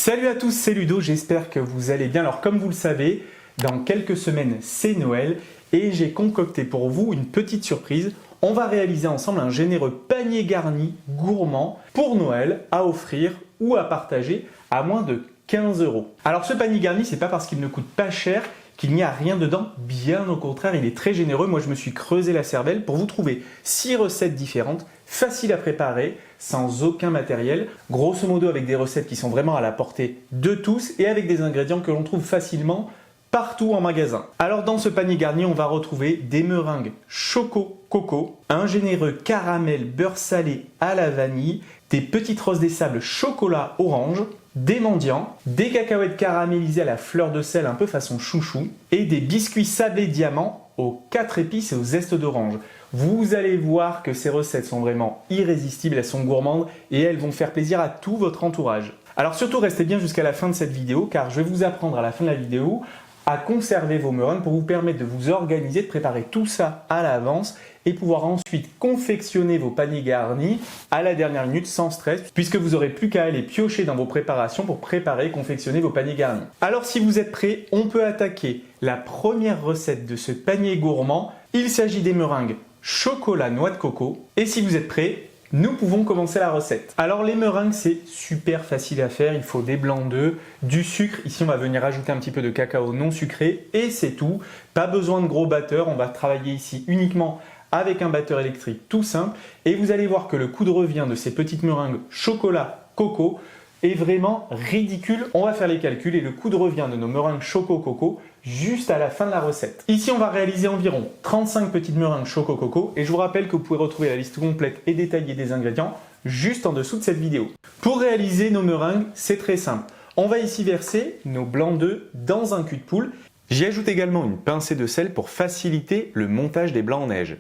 Salut à tous, c'est Ludo, j'espère que vous allez bien. Alors comme vous le savez, dans quelques semaines c'est Noël et j'ai concocté pour vous une petite surprise. On va réaliser ensemble un généreux panier garni gourmand pour Noël à offrir ou à partager à moins de 15 €. Alors ce panier garni, c'est pas parce qu'il ne coûte pas cher qu'il n'y a rien dedans, bien au contraire, il est très généreux. Moi je me suis creusé la cervelle pour vous trouver 6 recettes différentes, faciles à préparer, sans aucun matériel, grosso modo avec des recettes qui sont vraiment à la portée de tous et avec des ingrédients que l'on trouve facilement partout en magasin. Alors dans ce panier garni, on va retrouver des meringues choco coco, un généreux caramel beurre salé à la vanille, des petites roses des sables chocolat orange, des mendiants, des cacahuètes caramélisées à la fleur de sel un peu façon chouchou et des biscuits sablés diamants aux 4 épices et aux zestes d'orange. Vous allez voir que ces recettes sont vraiment irrésistibles, elles sont gourmandes et elles vont faire plaisir à tout votre entourage. Alors surtout restez bien jusqu'à la fin de cette vidéo car je vais vous apprendre à la fin de la vidéo à conserver vos meringues pour vous permettre de vous organiser, de préparer tout ça à l'avance et pouvoir ensuite confectionner vos paniers garnis à la dernière minute sans stress puisque vous n'aurez plus qu'à aller piocher dans vos préparations pour préparer et confectionner vos paniers garnis. Alors si vous êtes prêts, on peut attaquer la première recette de ce panier gourmand. Il s'agit des meringues chocolat noix de coco et si vous êtes prêts, nous pouvons commencer la recette. Alors les meringues, c'est super facile à faire. Il faut des blancs d'œufs, du sucre. Ici, on va venir ajouter un petit peu de cacao non sucré et c'est tout. Pas besoin de gros batteurs. On va travailler ici uniquement avec un batteur électrique tout simple. Et vous allez voir que le coût de revient de ces petites meringues chocolat coco est vraiment ridicule. On va faire les calculs et le coût de revient de nos meringues choco coco juste à la fin de la recette. Ici, on va réaliser environ 35 petites meringues choco coco et je vous rappelle que vous pouvez retrouver la liste complète et détaillée des ingrédients juste en dessous de cette vidéo. Pour réaliser nos meringues, c'est très simple. On va ici verser nos blancs d'œufs dans un cul de poule. J'y ajoute également une pincée de sel pour faciliter le montage des blancs en neige.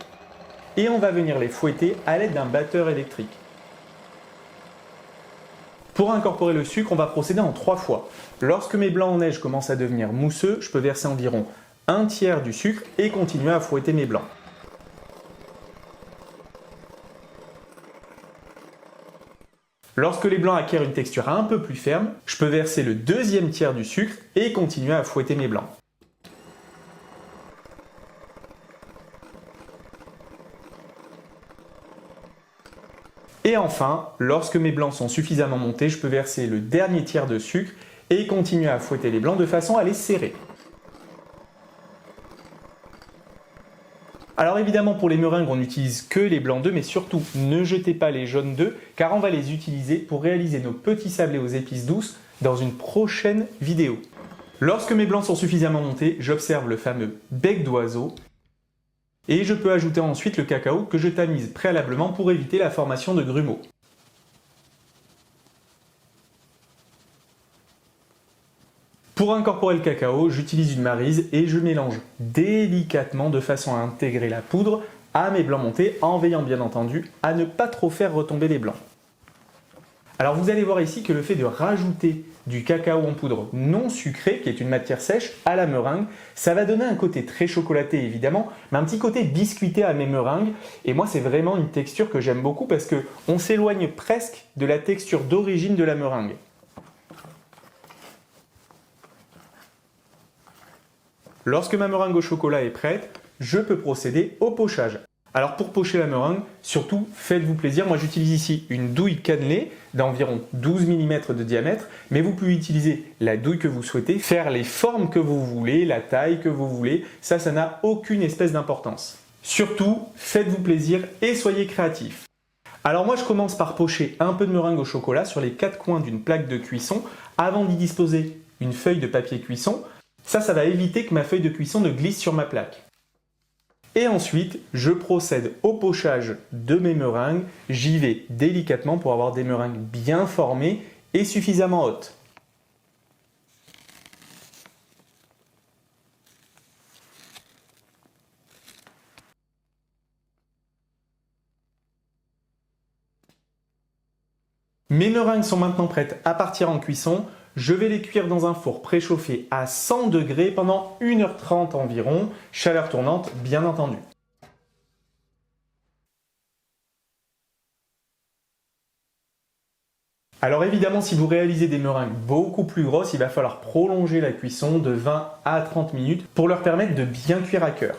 Et on va venir les fouetter à l'aide d'un batteur électrique. Pour incorporer le sucre, on va procéder en 3 fois. Lorsque mes blancs en neige commencent à devenir mousseux, je peux verser environ un tiers du sucre et continuer à fouetter mes blancs. Lorsque les blancs acquièrent une texture un peu plus ferme, je peux verser le deuxième tiers du sucre et continuer à fouetter mes blancs. Et enfin, lorsque mes blancs sont suffisamment montés, je peux verser le dernier tiers de sucre et continuer à fouetter les blancs de façon à les serrer. Alors évidemment pour les meringues on n'utilise que les blancs d'œufs mais surtout ne jetez pas les jaunes d'œufs car on va les utiliser pour réaliser nos petits sablés aux épices douces dans une prochaine vidéo. Lorsque mes blancs sont suffisamment montés, j'observe le fameux bec d'oiseau et je peux ajouter ensuite le cacao que je tamise préalablement pour éviter la formation de grumeaux. Pour incorporer le cacao, j'utilise une maryse et je mélange délicatement de façon à intégrer la poudre à mes blancs montés en veillant bien entendu à ne pas trop faire retomber les blancs. Alors vous allez voir ici que le fait de rajouter du cacao en poudre non sucré, qui est une matière sèche, à la meringue, ça va donner un côté très chocolaté évidemment, mais un petit côté biscuité à mes meringues. Et moi c'est vraiment une texture que j'aime beaucoup parce qu'on s'éloigne presque de la texture d'origine de la meringue. Lorsque ma meringue au chocolat est prête, je peux procéder au pochage. Alors pour pocher la meringue, surtout faites-vous plaisir. Moi j'utilise ici une douille cannelée d'environ 12 mm de diamètre, mais vous pouvez utiliser la douille que vous souhaitez, faire les formes que vous voulez, la taille que vous voulez, ça n'a aucune espèce d'importance. Surtout, faites-vous plaisir et soyez créatifs. Alors moi je commence par pocher un peu de meringue au chocolat sur les 4 coins d'une plaque de cuisson avant d'y disposer une feuille de papier cuisson. Ça va éviter que ma feuille de cuisson ne glisse sur ma plaque. Et ensuite, je procède au pochage de mes meringues. J'y vais délicatement pour avoir des meringues bien formées et suffisamment hautes. Mes meringues sont maintenant prêtes à partir en cuisson. Je vais les cuire dans un four préchauffé à 100 degrés pendant 1h30 environ, chaleur tournante bien entendu. Alors évidemment, si vous réalisez des meringues beaucoup plus grosses, il va falloir prolonger la cuisson de 20 à 30 minutes pour leur permettre de bien cuire à cœur.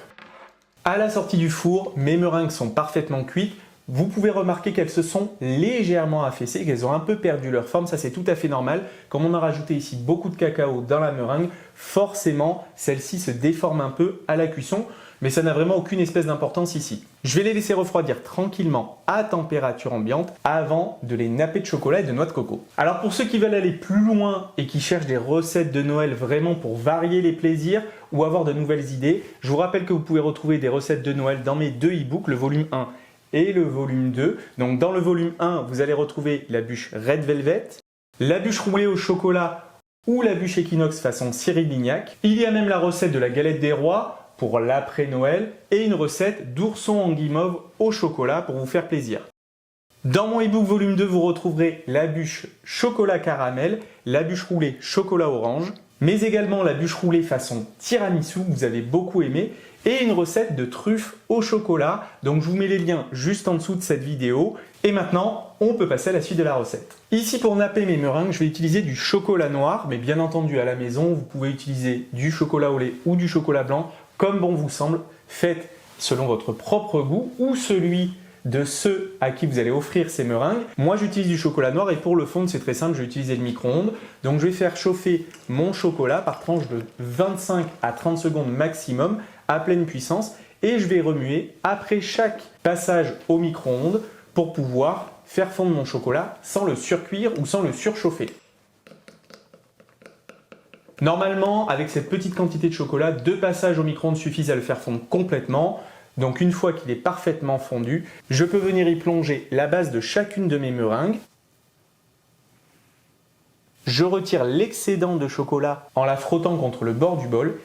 À la sortie du four, mes meringues sont parfaitement cuites. Vous pouvez remarquer qu'elles se sont légèrement affaissées, qu'elles ont un peu perdu leur forme, ça c'est tout à fait normal. Comme on a rajouté ici beaucoup de cacao dans la meringue, forcément celle-ci se déforme un peu à la cuisson, mais ça n'a vraiment aucune espèce d'importance ici. Je vais les laisser refroidir tranquillement à température ambiante avant de les napper de chocolat et de noix de coco. Alors pour ceux qui veulent aller plus loin et qui cherchent des recettes de Noël vraiment pour varier les plaisirs ou avoir de nouvelles idées, je vous rappelle que vous pouvez retrouver des recettes de Noël dans mes deux e-books, le volume 1 et le volume 2. Donc dans le volume 1, vous allez retrouver la bûche Red Velvet, la bûche roulée au chocolat ou la bûche Equinox façon Cyril Lignac. Il y a même la recette de la galette des rois pour l'après-Noël et une recette d'ourson en guimauve au chocolat pour vous faire plaisir. Dans mon e-book volume 2, vous retrouverez la bûche chocolat caramel, la bûche roulée chocolat orange, mais également la bûche roulée façon tiramisu que vous avez beaucoup aimé et une recette de truffes au chocolat. Donc je vous mets les liens juste en dessous de cette vidéo. Et maintenant, on peut passer à la suite de la recette. Ici, pour napper mes meringues, je vais utiliser du chocolat noir, mais bien entendu à la maison, vous pouvez utiliser du chocolat au lait ou du chocolat blanc, comme bon vous semble. Faites selon votre propre goût ou celui de ceux à qui vous allez offrir ces meringues. Moi, j'utilise du chocolat noir et pour le fondre, c'est très simple, je vais utiliser le micro-ondes. Donc, je vais faire chauffer mon chocolat par tranche de 25 à 30 secondes maximum à pleine puissance et je vais remuer après chaque passage au micro-ondes pour pouvoir faire fondre mon chocolat sans le surcuire ou sans le surchauffer. Normalement, avec cette petite quantité de chocolat, 2 passages au micro-ondes suffisent à le faire fondre complètement. Donc une fois qu'il est parfaitement fondu, je peux venir y plonger la base de chacune de mes meringues. Je retire l'excédent de chocolat en la frottant contre le bord du bol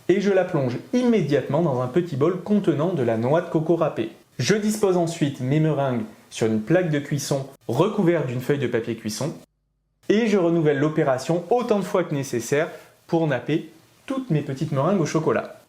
et je la plonge immédiatement dans un petit bol contenant de la noix de coco râpée. Je dispose ensuite mes meringues sur une plaque de cuisson recouverte d'une feuille de papier cuisson et je renouvelle l'opération autant de fois que nécessaire pour napper toutes mes petites meringues au chocolat.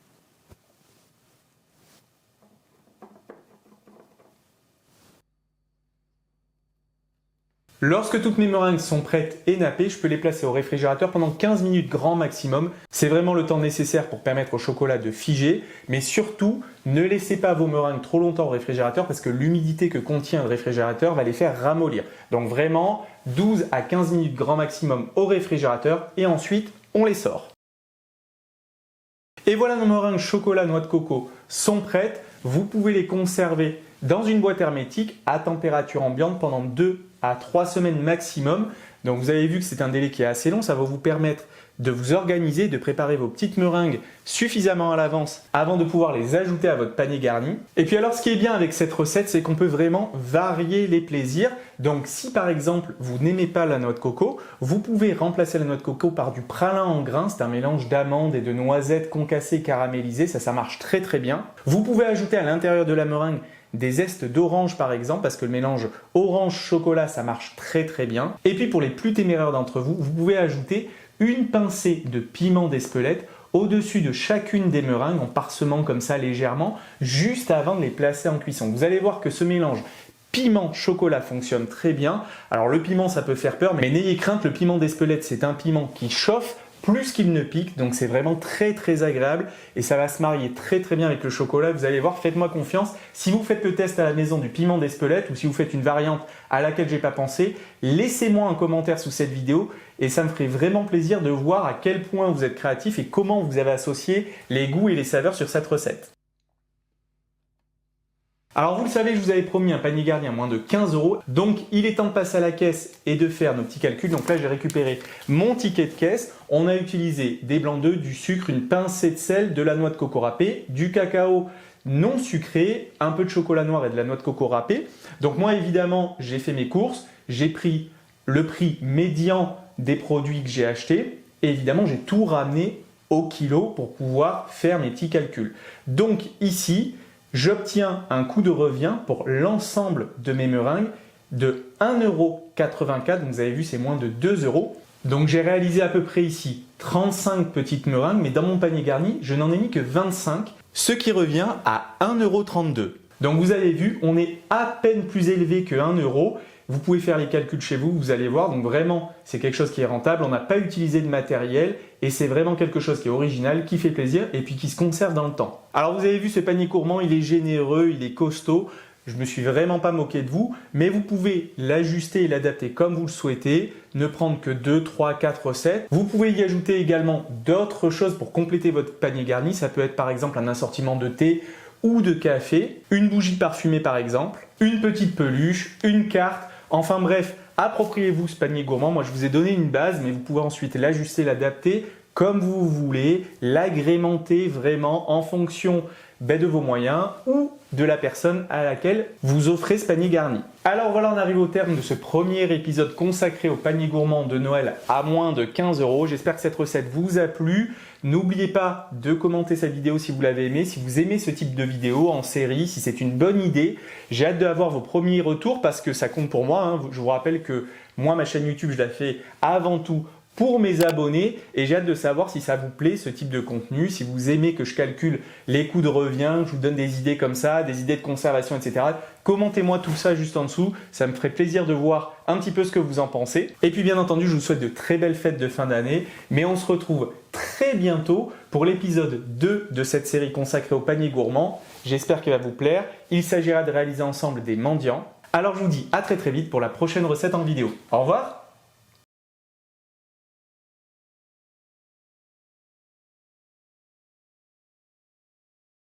Lorsque toutes mes meringues sont prêtes et nappées, je peux les placer au réfrigérateur pendant 15 minutes grand maximum. C'est vraiment le temps nécessaire pour permettre au chocolat de figer, mais surtout, ne laissez pas vos meringues trop longtemps au réfrigérateur parce que l'humidité que contient le réfrigérateur va les faire ramollir. Donc vraiment, 12 à 15 minutes grand maximum au réfrigérateur et ensuite, on les sort. Et voilà, nos meringues chocolat noix de coco sont prêtes. Vous pouvez les conserver dans une boîte hermétique à température ambiante pendant 2 à 3 semaines maximum. Donc vous avez vu que c'est un délai qui est assez long, ça va vous permettre de vous organiser, de préparer vos petites meringues suffisamment à l'avance avant de pouvoir les ajouter à votre panier garni. Et puis alors ce qui est bien avec cette recette, c'est qu'on peut vraiment varier les plaisirs. Donc si par exemple vous n'aimez pas la noix de coco, vous pouvez remplacer la noix de coco par du pralin en grains, c'est un mélange d'amandes et de noisettes concassées caramélisées, ça marche très très bien. Vous pouvez ajouter à l'intérieur de la meringue des zestes d'orange par exemple, parce que le mélange orange-chocolat, ça marche très très bien. Et puis pour les plus téméraires d'entre vous, vous pouvez ajouter une pincée de piment d'Espelette au-dessus de chacune des meringues en parsemant comme ça légèrement, juste avant de les placer en cuisson. Vous allez voir que ce mélange piment-chocolat fonctionne très bien. Alors le piment, ça peut faire peur, mais n'ayez crainte, le piment d'Espelette, c'est un piment qui chauffe plus qu'il ne pique, donc c'est vraiment très très agréable et ça va se marier très très bien avec le chocolat. Vous allez voir, faites-moi confiance. Si vous faites le test à la maison du piment d'Espelette ou si vous faites une variante à laquelle j'ai pas pensé, laissez-moi un commentaire sous cette vidéo et ça me ferait vraiment plaisir de voir à quel point vous êtes créatif et comment vous avez associé les goûts et les saveurs sur cette recette. Alors vous le savez, je vous avais promis un panier garni à moins de 15 €. Donc il est temps de passer à la caisse et de faire nos petits calculs. Donc là j'ai récupéré mon ticket de caisse. On a utilisé des blancs d'œufs, du sucre, une pincée de sel, de la noix de coco râpée, du cacao non sucré, un peu de chocolat noir et de la noix de coco râpée. Donc moi évidemment j'ai fait mes courses, j'ai pris le prix médian des produits que j'ai achetés et évidemment j'ai tout ramené au kilo pour pouvoir faire mes petits calculs. Donc ici, j'obtiens un coût de revient pour l'ensemble de mes meringues de 1,84 €. Donc vous avez vu, c'est moins de 2 €. Donc j'ai réalisé à peu près ici 35 petites meringues, mais dans mon panier garni, je n'en ai mis que 25, ce qui revient à 1,32 €. Donc vous avez vu, on est à peine plus élevé que 1 €, Vous pouvez faire les calculs chez vous, vous allez voir. Donc vraiment, c'est quelque chose qui est rentable. On n'a pas utilisé de matériel et c'est vraiment quelque chose qui est original, qui fait plaisir et puis qui se conserve dans le temps. Alors vous avez vu ce panier gourmand, il est généreux, il est costaud. Je me suis vraiment pas moqué de vous, mais vous pouvez l'ajuster et l'adapter comme vous le souhaitez, ne prendre que 2, 3, 4 recettes. Vous pouvez y ajouter également d'autres choses pour compléter votre panier garni. Ça peut être par exemple un assortiment de thé ou de café, une bougie parfumée par exemple, une petite peluche, une carte. Enfin bref, appropriez-vous ce panier gourmand. Moi, je vous ai donné une base, mais vous pouvez ensuite l'ajuster, l'adapter comme vous voulez, l'agrémenter vraiment en fonction de vos moyens ou de la personne à laquelle vous offrez ce panier garni. Alors voilà, on arrive au terme de ce premier épisode consacré au panier gourmand de Noël à moins de 15 €. J'espère que cette recette vous a plu. N'oubliez pas de commenter cette vidéo si vous l'avez aimée, si vous aimez ce type de vidéo en série, si c'est une bonne idée. J'ai hâte d'avoir vos premiers retours parce que ça compte pour moi, hein. Je vous rappelle que moi, ma chaîne YouTube, je la fais avant tout pour mes abonnés et j'ai hâte de savoir si ça vous plaît ce type de contenu, si vous aimez que je calcule les coûts de revient, que je vous donne des idées comme ça, des idées de conservation, etc. Commentez-moi tout ça juste en dessous, ça me ferait plaisir de voir un petit peu ce que vous en pensez. Et puis bien entendu, je vous souhaite de très belles fêtes de fin d'année, mais on se retrouve très bientôt pour l'épisode 2 de cette série consacrée au panier gourmand. J'espère qu'il va vous plaire. Il s'agira de réaliser ensemble des mendiants. Alors je vous dis à très vite pour la prochaine recette en vidéo. Au revoir!